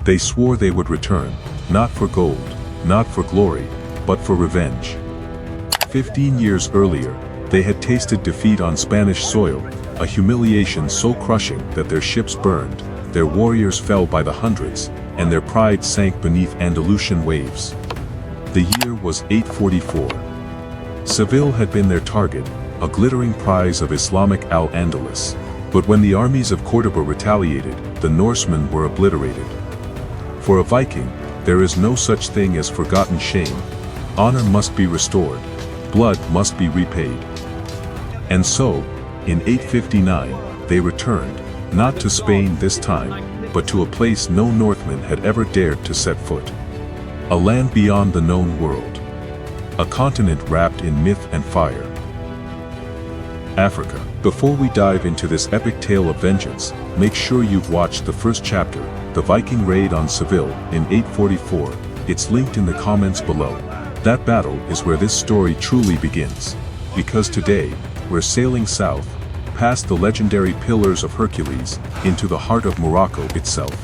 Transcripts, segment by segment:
They swore they would return, not for gold, not for glory, but for revenge. 15 years earlier, they had tasted defeat on Spanish soil, a humiliation so crushing that their ships burned, their warriors fell by the hundreds, and their pride sank beneath Andalusian waves. The year was 844. Seville had been their target, a glittering prize of Islamic Al-Andalus. But when the armies of Cordoba retaliated, the Norsemen were obliterated. For a Viking, there is no such thing as forgotten shame. Honor must be restored. Blood must be repaid. And so, in 859, they returned, not to Spain this time, but to a place no Northman had ever dared to set foot. A land beyond the known world. A continent wrapped in myth and fire. Africa. Before we dive into this epic tale of vengeance, make sure you've watched the first chapter, The Viking Raid on Seville, in 844. It's linked in the comments below. That battle is where this story truly begins. Because today, we're sailing south, past the legendary Pillars of Hercules, into the heart of Morocco itself.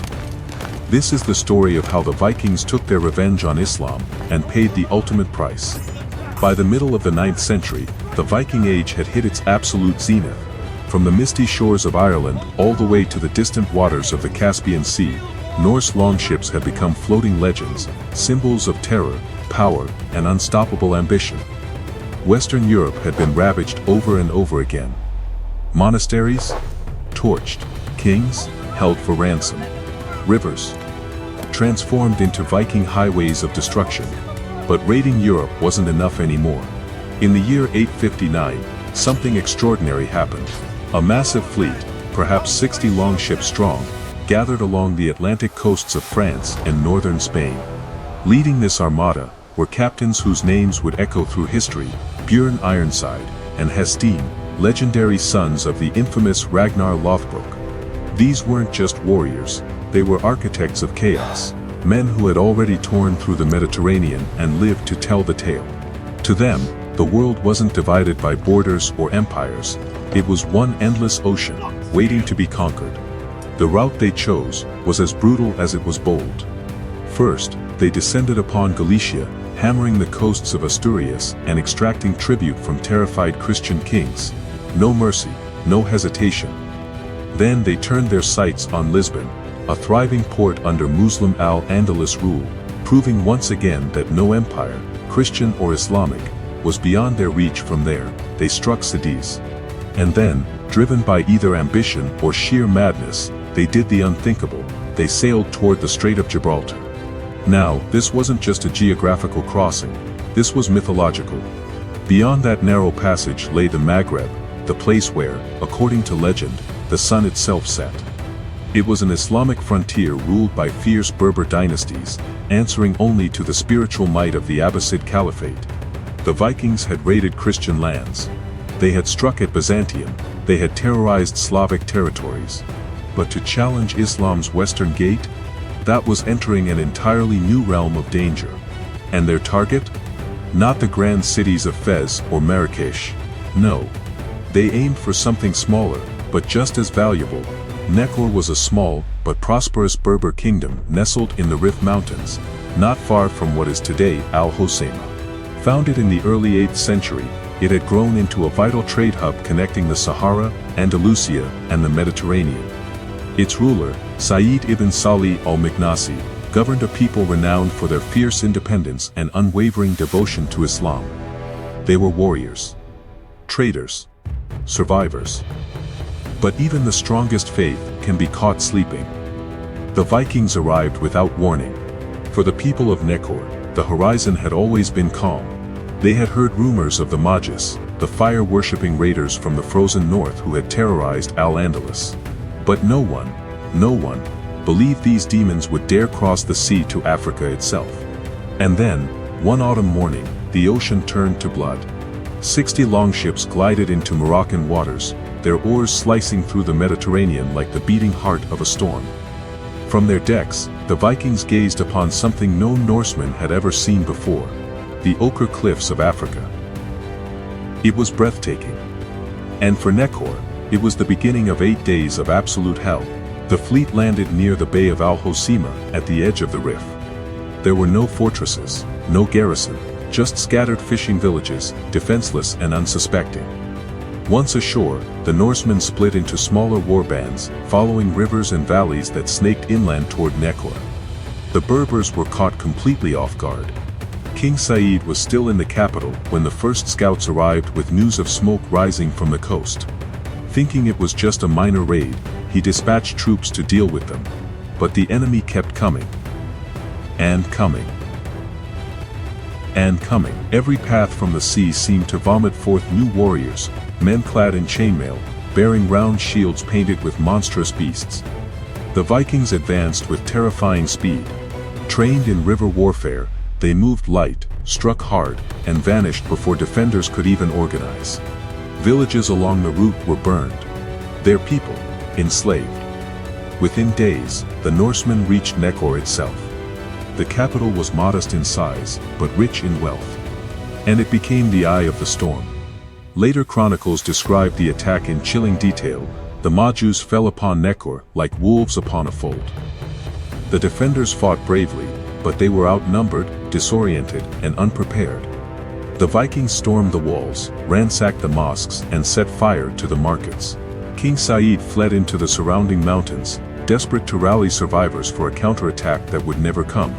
This is the story of how the Vikings took their revenge on Islam and paid the ultimate price. By the middle of the 9th century, the Viking Age had hit its absolute zenith. From the misty shores of Ireland all the way to the distant waters of the Caspian Sea, Norse longships had become floating legends, symbols of terror, power, and unstoppable ambition. Western Europe had been ravaged over and over again. Monasteries, torched, kings, held for ransom. Rivers, transformed into Viking highways of destruction. But raiding Europe wasn't enough anymore. In the year 859, something extraordinary happened. A massive fleet, perhaps 60 longships strong, gathered along the Atlantic coasts of France and northern Spain. Leading this armada were captains whose names would echo through history: Björn Ironside and Hastin, legendary sons of the infamous Ragnar Lothbrok. These weren't just warriors, they were architects of chaos, men who had already torn through the Mediterranean and lived to tell the tale. To them, the world wasn't divided by borders or empires, it was one endless ocean, waiting to be conquered. The route they chose was as brutal as it was bold. First, they descended upon Galicia, hammering the coasts of Asturias and extracting tribute from terrified Christian kings. No mercy, no hesitation. Then they turned their sights on Lisbon, a thriving port under Muslim Al-Andalus rule, proving once again that no empire, Christian or Islamic, was beyond their reach. From there, they struck Cadiz. And then, driven by either ambition or sheer madness, they did the unthinkable. They sailed toward the Strait of Gibraltar. Now, this wasn't just a geographical crossing, this was mythological. Beyond that narrow passage lay the Maghreb, the place where, according to legend, the sun itself set. It was an Islamic frontier ruled by fierce Berber dynasties, answering only to the spiritual might of the Abbasid Caliphate. The Vikings had raided Christian lands. They had struck at Byzantium, they had terrorized Slavic territories. But to challenge Islam's Western Gate? That was entering an entirely new realm of danger. And their target? Not the grand cities of Fez or Marrakesh. No. They aimed for something smaller, but just as valuable. Nekor was a small, but prosperous Berber kingdom nestled in the Rif Mountains, not far from what is today Al-Hoceima. Founded in the early 8th century, it had grown into a vital trade hub connecting the Sahara, Andalusia, and the Mediterranean. Its ruler, Sayyid ibn Salih al-Miknasi, governed a people renowned for their fierce independence and unwavering devotion to Islam. They were warriors, traders, survivors. But even the strongest faith can be caught sleeping. The Vikings arrived without warning. For the people of Nekor, the horizon had always been calm. They had heard rumors of the Magus, the fire-worshipping raiders from the frozen north who had terrorized Al-Andalus. But no one believed these demons would dare cross the sea to Africa itself. And then, one autumn morning, the ocean turned to blood. 60 longships glided into Moroccan waters, their oars slicing through the Mediterranean like the beating heart of a storm. From their decks, the Vikings gazed upon something no Norseman had ever seen before: the ochre cliffs of Africa. It was breathtaking. And for Nekor, it was the beginning of 8 days of absolute hell. The fleet landed near the Bay of Al-Hosima at the edge of the Rif. There were no fortresses, no garrison, just scattered fishing villages, defenseless and unsuspecting. Once ashore, the Norsemen split into smaller warbands, following rivers and valleys that snaked inland toward Nekor. The Berbers were caught completely off guard. King Said was still in the capital when the first scouts arrived with news of smoke rising from the coast. Thinking it was just a minor raid, he dispatched troops to deal with them. But the enemy kept coming. And coming. And coming. Every path from the sea seemed to vomit forth new warriors, men clad in chainmail, bearing round shields painted with monstrous beasts. The Vikings advanced with terrifying speed. Trained in river warfare, they moved light, struck hard, and vanished before defenders could even organize. Villages along the route were burned. Their people, enslaved. Within days, the Norsemen reached Nekor itself. The capital was modest in size, but rich in wealth. And it became the eye of the storm. Later chronicles describe the attack in chilling detail. The Majus fell upon Nekor like wolves upon a fold. The defenders fought bravely, but they were outnumbered, disoriented, and unprepared. The Vikings stormed the walls, ransacked the mosques, and set fire to the markets. King Said fled into the surrounding mountains, desperate to rally survivors for a counterattack that would never come.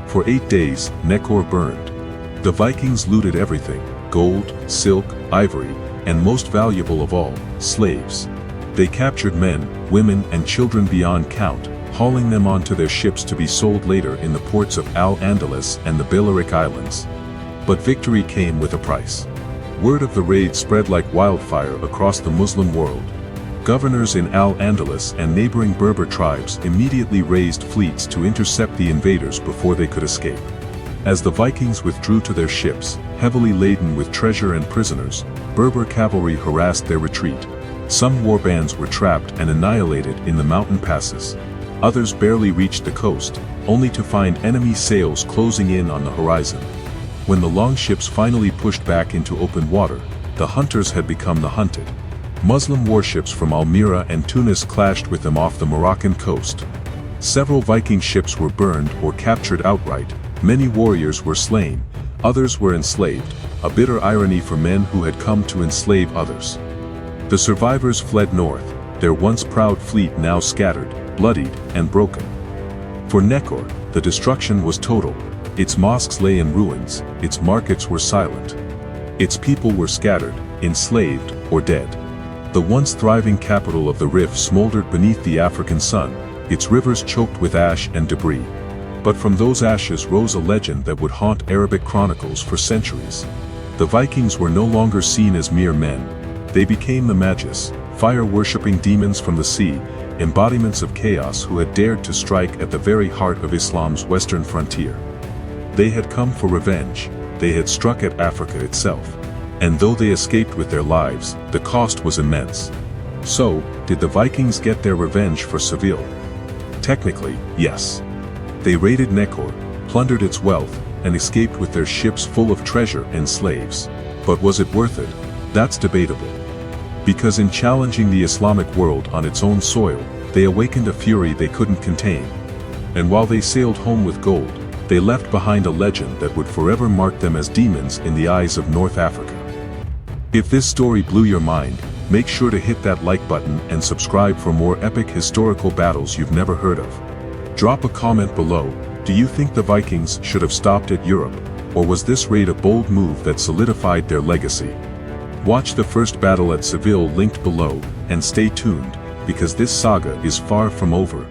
For 8 days, Nekor burned. The Vikings looted everything: gold, silk, ivory, and most valuable of all, slaves. They captured men, women, and children beyond count, hauling them onto their ships to be sold later in the ports of Al-Andalus and the Balearic Islands. But victory came with a price. Word of the raid spread like wildfire across the Muslim world. Governors in Al-Andalus and neighboring Berber tribes immediately raised fleets to intercept the invaders before they could escape. As the Vikings withdrew to their ships, heavily laden with treasure and prisoners, Berber cavalry harassed their retreat. Some warbands were trapped and annihilated in the mountain passes. Others barely reached the coast, only to find enemy sails closing in on the horizon. When the longships finally pushed back into open water, the hunters had become the hunted. Muslim warships from Almira and Tunis clashed with them off the Moroccan coast. Several Viking ships were burned or captured outright, many warriors were slain, others were enslaved, a bitter irony for men who had come to enslave others. The survivors fled north, their once proud fleet now scattered, bloodied, and broken. For Nekor, the destruction was total. Its mosques lay in ruins, its markets were silent. Its people were scattered, enslaved, or dead. The once thriving capital of the Rif smoldered beneath the African sun, its rivers choked with ash and debris. But from those ashes rose a legend that would haunt Arabic chronicles for centuries. The Vikings were no longer seen as mere men. They became the Magus, fire-worshipping demons from the sea, embodiments of chaos who had dared to strike at the very heart of Islam's western frontier. They had come for revenge, they had struck at Africa itself. And though they escaped with their lives, the cost was immense. So, did the Vikings get their revenge for Seville? Technically, yes. They raided Nekor, plundered its wealth, and escaped with their ships full of treasure and slaves. But was it worth it? That's debatable. Because in challenging the Islamic world on its own soil, they awakened a fury they couldn't contain. And while they sailed home with gold, they left behind a legend that would forever mark them as demons in the eyes of North Africa. If this story blew your mind, make sure to hit that like button and subscribe for more epic historical battles you've never heard of. Drop a comment below. Do you think the Vikings should have stopped at Europe, or was this raid a bold move that solidified their legacy? Watch the first battle at Seville linked below, and stay tuned, because this saga is far from over.